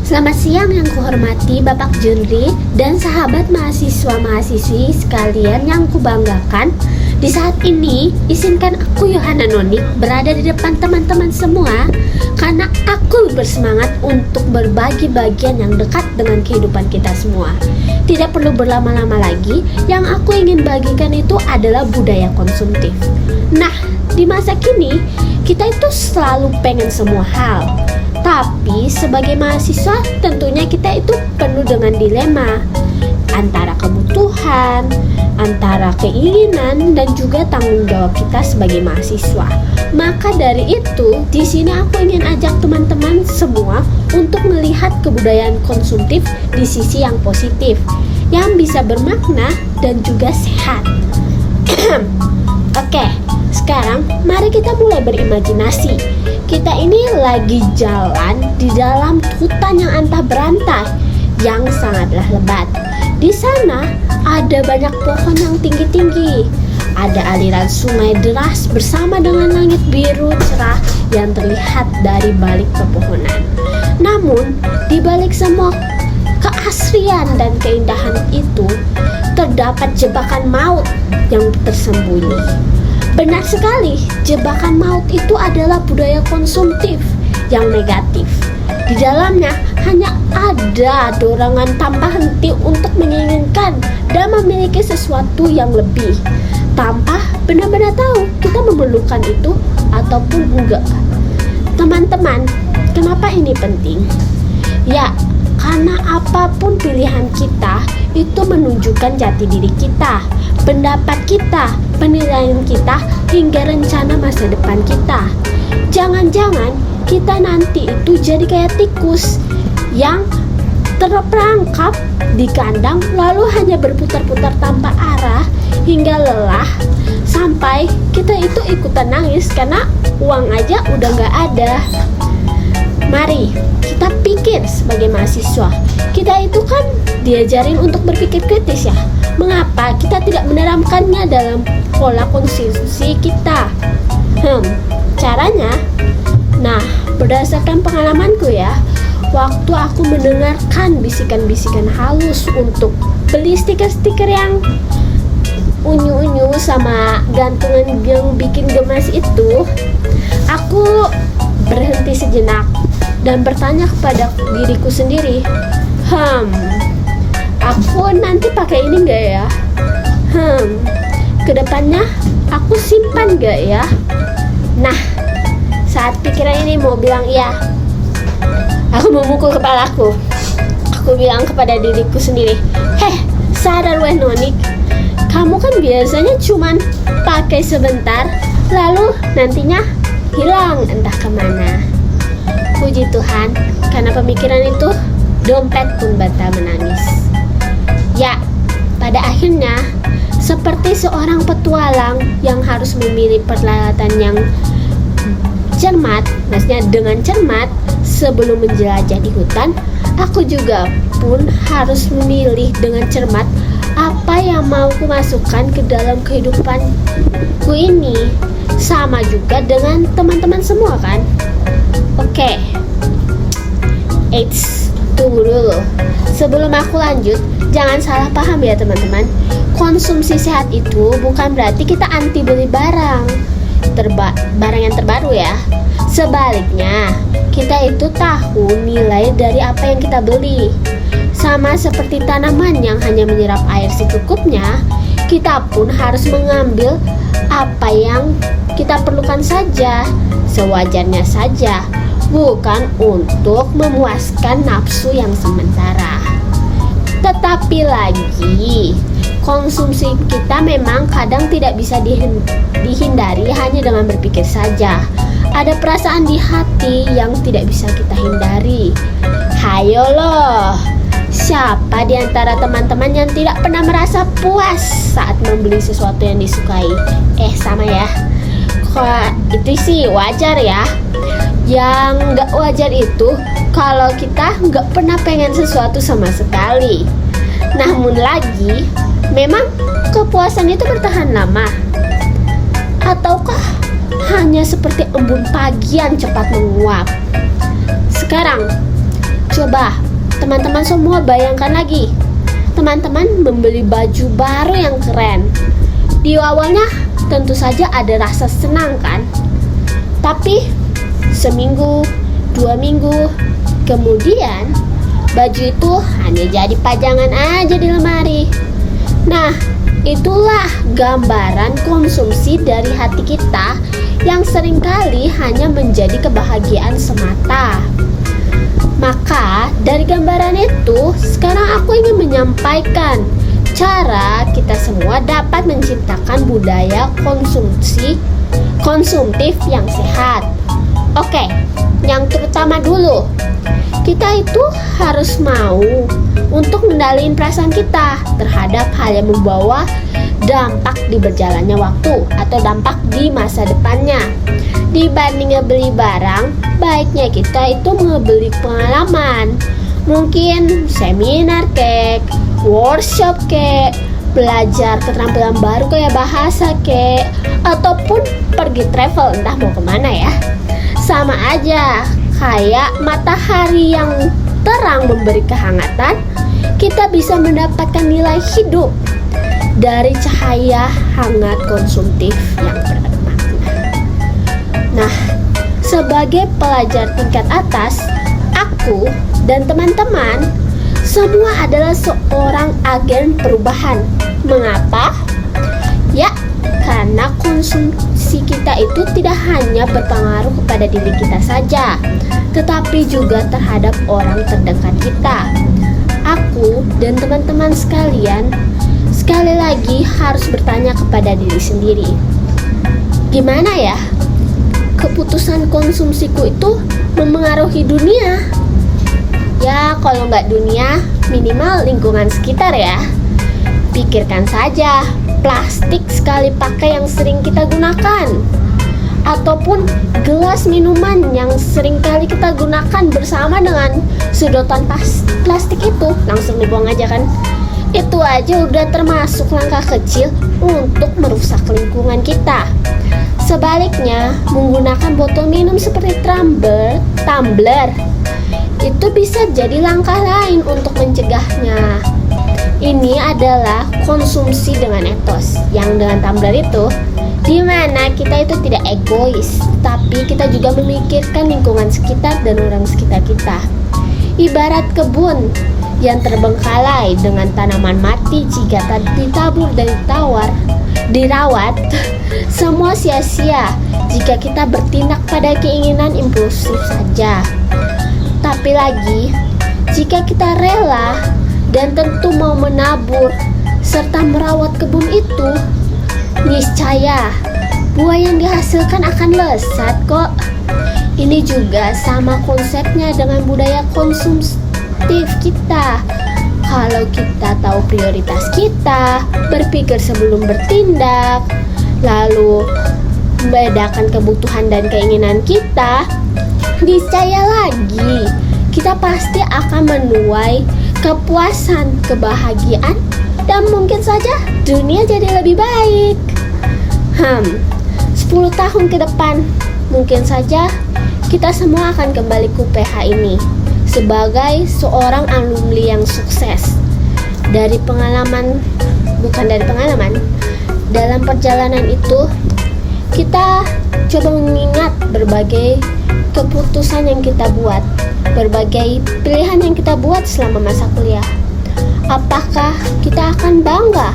Selamat siang yang kuhormati Bapak Junri dan sahabat mahasiswa-mahasiswi sekalian yang kubanggakan. Di saat ini, izinkan aku Yohana Nonik berada di depan teman-teman semua karena aku bersemangat untuk berbagi bagian yang dekat dengan kehidupan kita semua. Tidak perlu berlama-lama lagi, yang aku ingin bagikan itu adalah budaya konsumtif. Nah, di masa kini, kita itu selalu pengen semua hal. Tapi sebagai mahasiswa tentunya kita itu penuh dengan dilema antara kebutuhan, antara keinginan dan juga tanggung jawab kita sebagai mahasiswa. Maka dari itu, di sini aku ingin ajak teman-teman semua untuk melihat kebudayaan konsumtif di sisi yang positif, yang bisa bermakna dan juga sehat. Oke, sekarang mari kita mulai berimajinasi. Kita ini lagi jalan di dalam hutan yang antah berantai yang sangatlah lebat. Di sana ada banyak pohon yang tinggi-tinggi. Ada aliran sungai deras bersama dengan langit biru cerah yang terlihat dari balik pepohonan. Namun, di balik semua keasrian dan keindahan itu, terdapat jebakan maut yang tersembunyi. Benar sekali, jebakan maut itu adalah budaya konsumtif yang negatif. Di dalamnya hanya ada dorongan tanpa henti untuk menginginkan dan memiliki sesuatu yang lebih, tanpa benar-benar tahu kita memerlukan itu ataupun enggak. Teman-teman, kenapa ini penting? Ya, karena apapun pilihan kita itu menunjukkan jati diri kita, pendapat kita, penilaian kita, hingga rencana masa depan kita. Jangan-jangan kita nanti itu jadi kayak tikus yang terperangkap di kandang lalu hanya berputar-putar tanpa arah hingga lelah sampai kita itu ikutan nangis karena uang aja udah gak ada. Mari kita pikir sebagai mahasiswa. Kita itu kan diajarin untuk berpikir kritis ya. Mengapa kita tidak menerapkannya dalam pola konsumsi kita? Caranya? Nah, berdasarkan pengalamanku ya, waktu aku mendengarkan bisikan-bisikan halus untuk beli stiker-stiker yang unyu-unyu sama gantungan yang bikin gemas itu, aku berhenti sejenak dan bertanya kepada diriku sendiri, aku nanti pakai ini gak ya? Kedepannya aku simpan gak ya? Nah, saat pikiran ini mau bilang iya, aku memukul kepalaku. Aku bilang kepada diriku sendiri, sadar weh Nonik, kamu kan biasanya cuman pakai sebentar, lalu nantinya hilang entah kemana. Puji Tuhan, karena pemikiran itu, dompet pun batal menangis. Ya, pada akhirnya, seperti seorang petualang yang harus memilih peralatan yang cermat, maksudnya dengan cermat sebelum menjelajah di hutan, aku juga pun harus memilih dengan cermat apa yang mau kumasukkan ke dalam kehidupanku ini. Sama juga dengan teman-teman semua kan? Oke. Tunggu dulu. Sebelum aku lanjut, jangan salah paham ya teman-teman. Konsumsi sehat itu bukan berarti kita anti beli barang yang terbaru ya. Sebaliknya, kita itu tahu nilai dari apa yang kita beli. Sama seperti tanaman yang hanya menyerap air secukupnya, kita pun harus mengambil apa yang kita perlukan saja, sewajarnya saja, bukan untuk memuaskan nafsu yang sementara. Tetapi lagi, konsumsi kita memang kadang tidak bisa dihindari hanya dengan berpikir saja. Ada perasaan di hati yang tidak bisa kita hindari. Hayo loh, siapa di antara teman-teman yang tidak pernah merasa puas saat membeli sesuatu yang disukai? Sama ya. Itu sih wajar ya. Yang gak wajar itu kalau kita gak pernah pengen sesuatu sama sekali. Namun lagi, memang kepuasan itu bertahan lama. Ataukah hanya seperti embun pagi yang cepat menguap? Sekarang, coba teman-teman semua bayangkan lagi. Teman-teman membeli baju baru yang keren. Di awalnya tentu saja ada rasa senang kan? Tapi seminggu, 2 minggu, kemudian baju itu hanya jadi pajangan aja di lemari. Nah, itulah gambaran konsumsi dari hati kita yang seringkali hanya menjadi kebahagiaan semata. Maka dari gambaran itu, sekarang aku ingin menyampaikan cara kita semua dapat menciptakan budaya konsumtif yang sehat. Oke, yang terutama dulu, kita itu harus mau untuk mengendalikan perasaan kita terhadap hal yang membawa dampak di berjalannya waktu atau dampak di masa depannya. Dibanding ngebeli barang, baiknya kita itu ngebeli pengalaman. Mungkin seminar kek, workshop kek, belajar keterampilan baru kayak bahasa kek, ataupun pergi travel entah mau kemana ya. Sama aja kayak matahari yang terang memberi kehangatan, kita bisa mendapatkan nilai hidup dari cahaya hangat konsumtif yang bermakna. Nah, sebagai pelajar tingkat atas, aku dan teman-teman semua adalah seorang agen perubahan. Mengapa? Ya, karena konsumsi kita itu tidak hanya berpengaruh kepada diri kita saja, tetapi juga terhadap orang terdekat kita. Aku dan teman-teman sekalian sekali lagi harus bertanya kepada diri sendiri, gimana ya keputusan konsumsiku itu memengaruhi dunia? Ya, kalau nggak dunia, minimal lingkungan sekitar ya. Pikirkan saja, plastik sekali pakai yang sering kita gunakan, ataupun gelas minuman yang sering kali kita gunakan bersama dengan sedotan plastik itu, langsung dibuang aja kan. Itu aja udah termasuk langkah kecil untuk merusak lingkungan kita. Sebaliknya, menggunakan botol minum seperti tumbler itu bisa jadi langkah lain untuk mencegahnya. Ini adalah konsumsi dengan etos, yang dengan tumbler itu di mana kita itu tidak egois, tapi kita juga memikirkan lingkungan sekitar dan orang sekitar kita. Ibarat kebun yang terbengkalai dengan tanaman mati jika tak ditabur dan dirawat, semua sia-sia jika kita bertindak pada keinginan impulsif saja. Tapi lagi, jika kita rela dan tentu mau menabur serta merawat kebun itu, niscaya buah yang dihasilkan akan lezat kok. Ini juga sama konsepnya dengan budaya konsumtif kita. Kalau kita tahu prioritas kita, berpikir sebelum bertindak, lalu membedakan kebutuhan dan keinginan kita, niscaya lagi kita pasti akan menuai kepuasan, kebahagiaan, dan mungkin saja dunia jadi lebih baik. 10 tahun ke depan mungkin saja kita semua akan kembali ke PH ini sebagai seorang alumni yang sukses. Dalam perjalanan itu kita coba mengingat berbagai keputusan yang kita buat, berbagai pilihan yang kita buat selama masa kuliah. Apakah kita akan bangga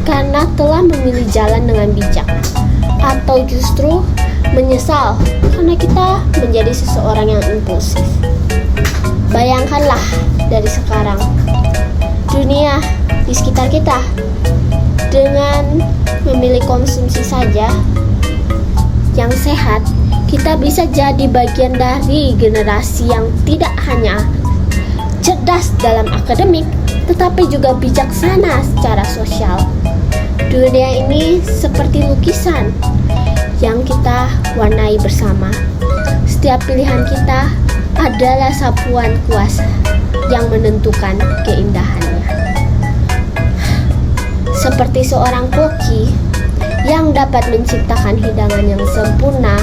karena telah memilih jalan dengan bijak, atau justru menyesal karena kita menjadi seseorang yang impulsif? Bayangkanlah dari sekarang, dunia di sekitar kita dengan memilih konsumsi saja yang sehat, kita bisa jadi bagian dari generasi yang tidak hanya cerdas dalam akademik, tetapi juga bijaksana secara sosial. Dunia ini seperti lukisan yang kita warnai bersama. Setiap pilihan kita adalah sapuan kuasa yang menentukan keindahannya. Seperti seorang koki yang dapat menciptakan hidangan yang sempurna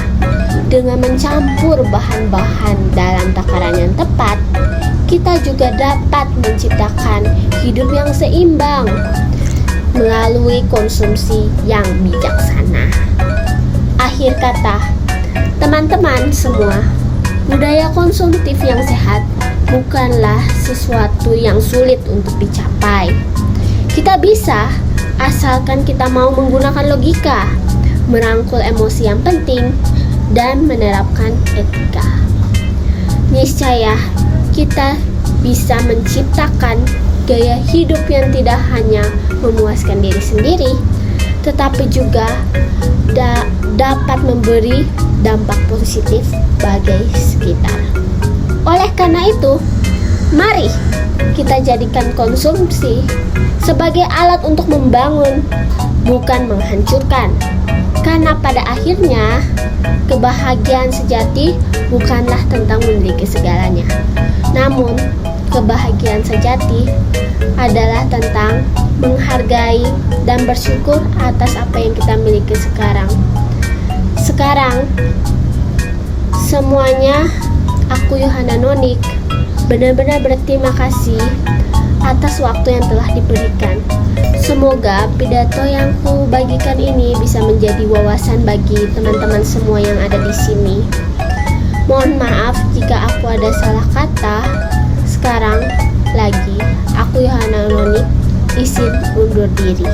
dengan mencampur bahan-bahan dalam takaran yang tepat, kita juga dapat menciptakan hidup yang seimbang melalui konsumsi yang bijaksana. Akhir kata, teman-teman semua, budaya konsumtif yang sehat bukanlah sesuatu yang sulit untuk dicapai. Kita bisa, asalkan kita mau menggunakan logika, merangkul emosi yang penting, dan menerapkan etika. Niscaya kita bisa menciptakan gaya hidup yang tidak hanya memuaskan diri sendiri, tetapi juga dapat memberi dampak positif bagi sekitar. Oleh karena itu, mari kita jadikan konsumsi sebagai alat untuk membangun, bukan menghancurkan. Karena pada akhirnya, kebahagiaan sejati bukanlah tentang memiliki segalanya. Namun, kebahagiaan sejati adalah tentang menghargai dan bersyukur atas apa yang kita miliki sekarang. Sekarang, semuanya, aku Yohana Nonik benar-benar berterima kasih atas waktu yang telah diberikan. Semoga pidato yang ku bagikan ini bisa menjadi wawasan bagi teman-teman semua yang ada di sini. Mohon maaf jika aku ada salah kata. Sekarang lagi, aku Yohana Nonik izin undur diri.